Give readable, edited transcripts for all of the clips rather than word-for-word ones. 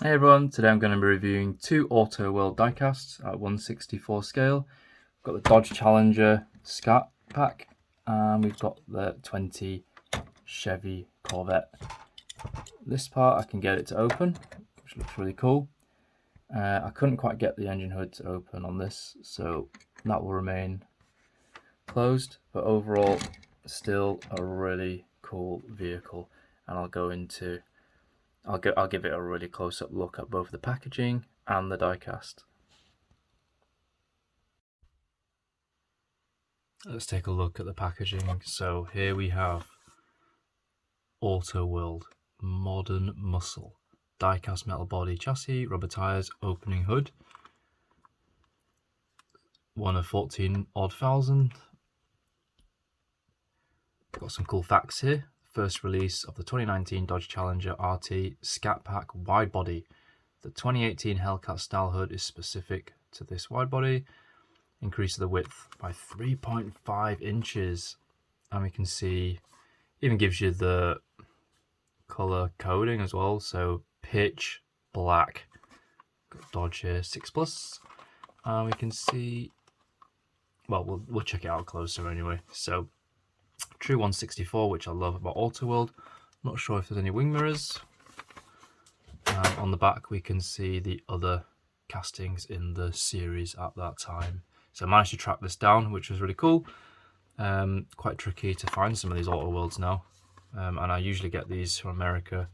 Hey everyone, today I'm going to be reviewing two Auto World diecasts at 1/64 scale. We've got the Dodge Challenger Scat pack and we've got the 20 Chevy Corvette. This part I can get it to open, which looks really cool. I couldn't quite get the engine hood to open on this, so that will remain closed, but overall still a really cool vehicle, and I'll give it a really close-up look at both the packaging and the diecast. Let's take a look at the packaging. So here we have Auto World Modern Muscle diecast metal body chassis, rubber tires, opening hood. One of 14 odd thousand. Got some cool facts here. First release of the 2019 Dodge Challenger RT Scat Pack wide body. The 2018 Hellcat style hood is specific to this wide body. Increase the width by 3.5 inches. And we can see, even gives you the color coding as well. So pitch black. Got Dodge here 6+. And we can see, well, we'll check it out closer anyway. So true 1/64, which I love about Auto World. Not sure if there's any wing mirrors. On the back we can see the other castings in the series at that time. So I managed to track this down, which was really cool. Quite tricky to find some of these Auto Worlds now, and I usually get these from America.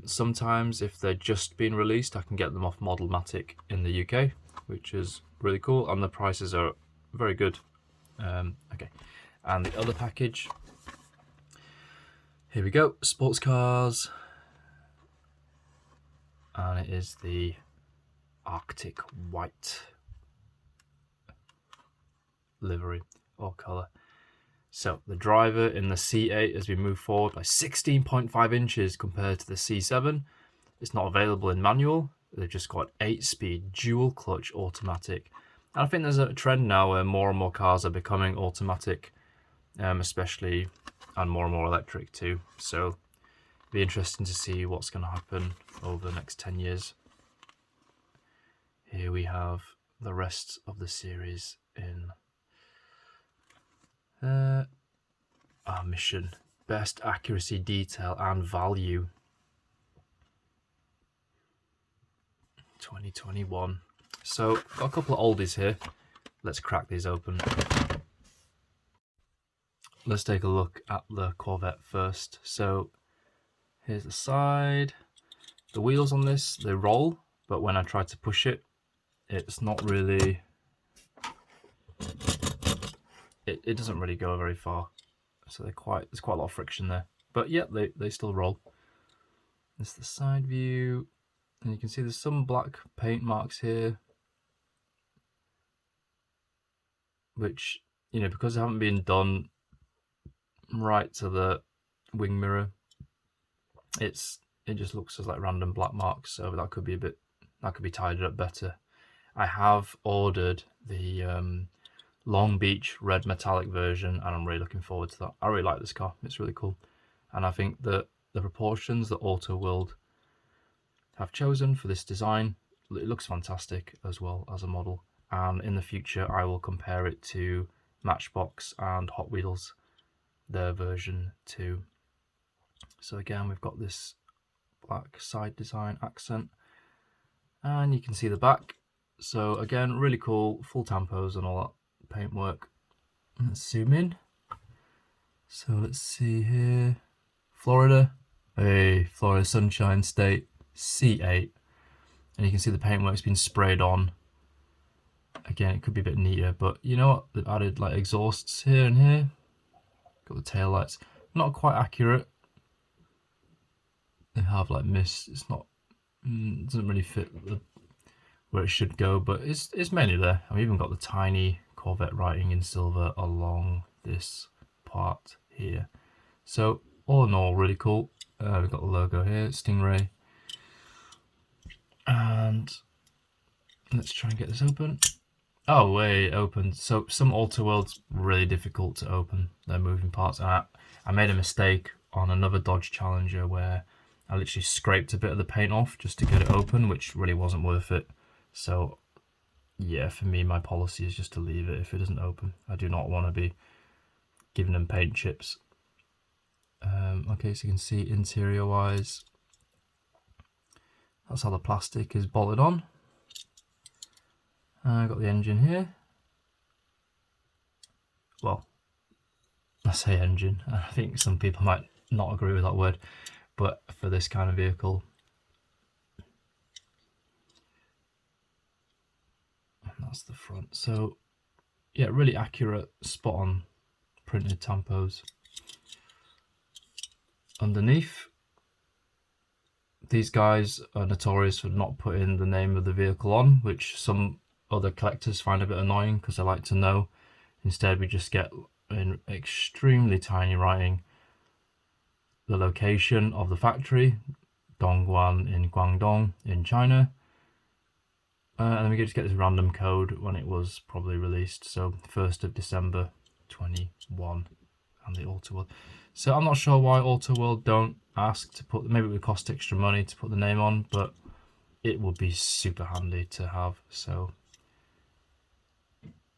Sometimes if they're just been released, I can get them off Modelmatic in the UK, which is really cool, and the prices are very good. Okay, and the other package, here we go, sports cars, and it is the Arctic White livery or colour. So the driver in the C8, as we move forward, by 16.5 inches compared to the C7. It's not available in manual. They've just got 8-speed dual clutch automatic. And I think there's a trend now where more and more cars are becoming automatic, especially, and more and more electric too. So it'll be interesting to see what's going to happen over the next 10 years. Here we have the rest of the series in our mission: best accuracy, detail and value 2021. So got a couple of oldies here. Let's crack these open. Let's take a look at the Corvette first. So here's the side. The wheels on this, they roll, but when I try to push it, it's not really, it doesn't really go very far. So there's quite a lot of friction there. But yeah, they still roll. This is the side view. And you can see there's some black paint marks here, which, you know, because they haven't been done right to the wing mirror, it just looks as like random black marks. So that could be tidied up better. I have ordered the Long Beach red metallic version, and I'm really looking forward to that. I really like this car. It's really cool. And I think that the proportions that Auto World have chosen for this design, it looks fantastic as well as a model. And in the future, I will compare it to Matchbox and Hot Wheels, their version 2. So again, we've got this black side design accent, and you can see the back. So again, really cool, full tampos and all that paintwork. Let's zoom in. So let's see here, Florida, Florida Sunshine State, C8, and you can see the paintwork's been sprayed on. Again, it could be a bit neater, but you know what? They've added like exhausts here and here. Got the tail lights, not quite accurate. They have like mist. It's not, it doesn't really fit where it should go, but it's mainly there. I've even got the tiny Corvette writing in silver along this part here. So all in all, really cool. We've got the logo here, Stingray. And let's try and get this open. Oh, wait, it opened. So some Auto World's really difficult to open, their moving parts. And I made a mistake on another Dodge Challenger where I literally scraped a bit of the paint off just to get it open, which really wasn't worth it. So yeah, for me, my policy is just to leave it if it doesn't open. I do not want to be giving them paint chips. Okay, so you can see interior wise, that's how the plastic is bolted on. I've got the engine here. Well, I say engine, I think some people might not agree with that word, but for this kind of vehicle. And that's the front. So yeah, really accurate, spot on printed tampos. Underneath, these guys are notorious for not putting the name of the vehicle on, which some other collectors find a bit annoying because they like to know. Instead, we just get in extremely tiny writing the location of the factory, Dongguan in Guangdong in China. And then we just get this random code when it was probably released. So 1st of December 21 and the Autoworld. So I'm not sure why Autoworld don't ask to put, maybe it would cost extra money to put the name on, but it would be super handy to have. So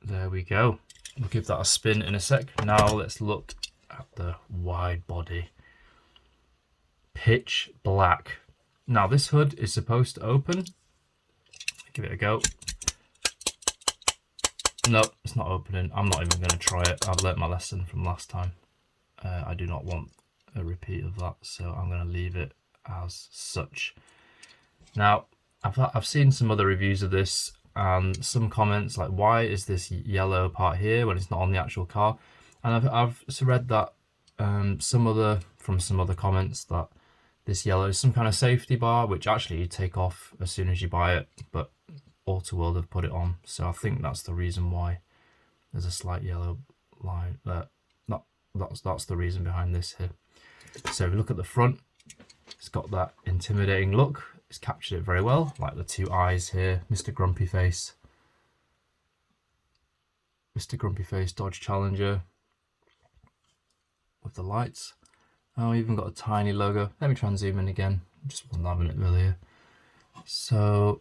there we go. We'll give that a spin in a sec. Now let's look at the wide body. Pitch black. Now this hood is supposed to open. Give it a go. Nope, it's not opening. I'm not even going to try it. I've learnt my lesson from last time. I do not want a repeat of that, so I'm going to leave it as such. Now, I've seen some other reviews of this and some comments like, why is this yellow part here when it's not on the actual car? And I've read that from some other comments that this yellow is some kind of safety bar, which actually you take off as soon as you buy it, but Autoworld have put it on, so I think that's the reason why there's a slight yellow line. That's the reason behind this here. So if you look at the front, it's got that intimidating look. It's captured it very well, like the two eyes here, Mr. Grumpy Face. Mr. Grumpy Face Dodge Challenger with the lights. Oh, even got a tiny logo. Let me try and zoom in again. Just wasn't having it earlier. So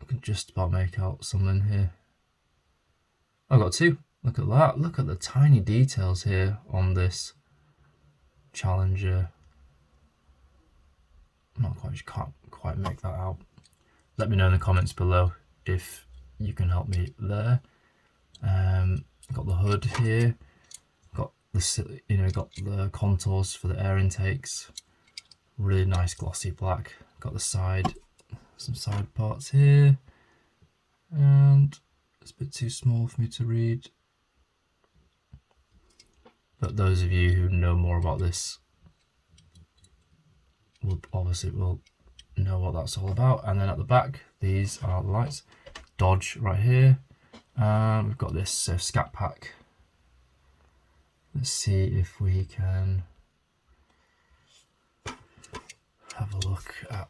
I can just about make out something here. I've got two. Look at that. Look at the tiny details here on this Challenger. Can't quite make that out. Let me know in the comments below if you can help me there. Got the hood here. Got the contours for the air intakes. Really nice glossy black. Got the side, some side parts here, and it's a bit too small for me to read. But those of you who know more about this will know what that's all about. And then at the back, these are the lights. Dodge right here. And we've got this Scat pack. Let's see if we can have a look at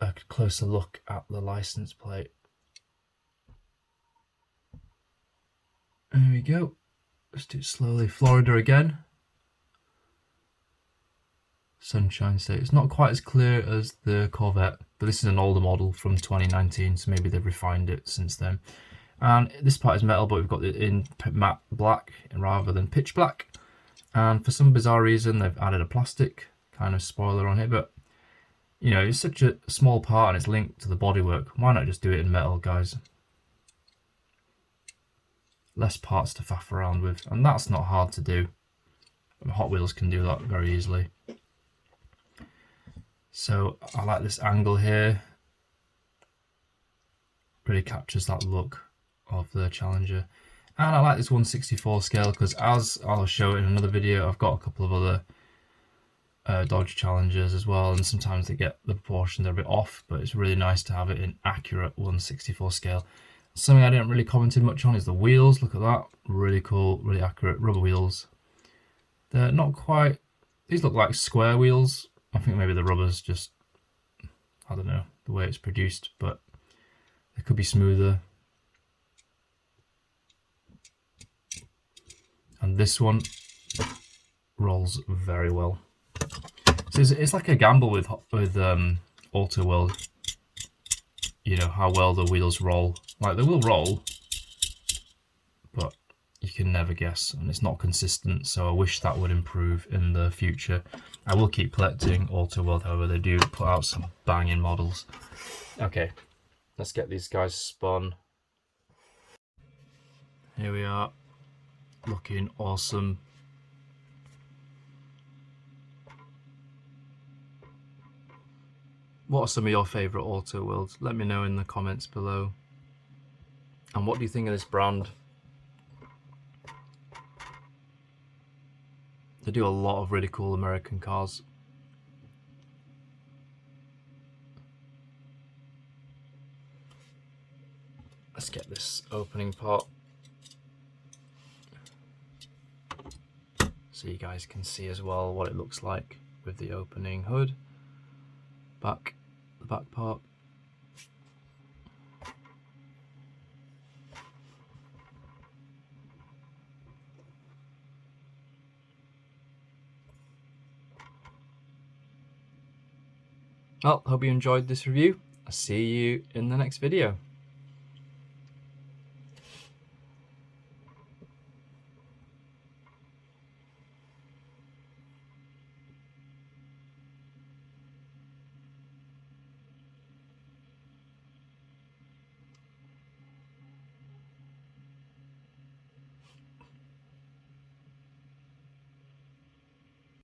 a closer look at the license plate. There we go. Let's do it slowly. Florida again. Sunshine State. It's not quite as clear as the Corvette, but this is an older model from 2019, so maybe they've refined it since then. And this part is metal, but we've got it in matte black rather than pitch black. And for some bizarre reason, they've added a plastic kind of spoiler on it, but you know, it's such a small part and it's linked to the bodywork. Why not just do it in metal, guys? Less parts to faff around with, and that's not hard to do. Hot Wheels can do that very easily. So I like this angle here. Really captures that look of the Challenger. And I like this 1/64 scale because, as I'll show in another video, I've got a couple of other Dodge Challengers as well, and sometimes they get the proportions are a bit off, but it's really nice to have it in accurate 1/64 scale. Something I didn't really commented much on is the wheels. Look at that, really cool, really accurate rubber wheels. They're not quite, these look like square wheels. I think maybe the rubber's just, I don't know, the way it's produced, but it could be smoother. And this one rolls very well. it's like a gamble with Auto World. You know how well the wheels roll. Like they will roll, but you can never guess, and it's not consistent. So I wish that would improve in the future. I will keep collecting Auto World, however, they do put out some banging models. Okay, let's get these guys spun. Here we are, looking awesome. What are some of your favourite Auto Worlds? Let me know in the comments below. And what do you think of this brand? They do a lot of really cool American cars. Let's get this opening part so you guys can see as well what it looks like with the opening hood, the back part. Well, hope you enjoyed this review. I'll see you in the next video.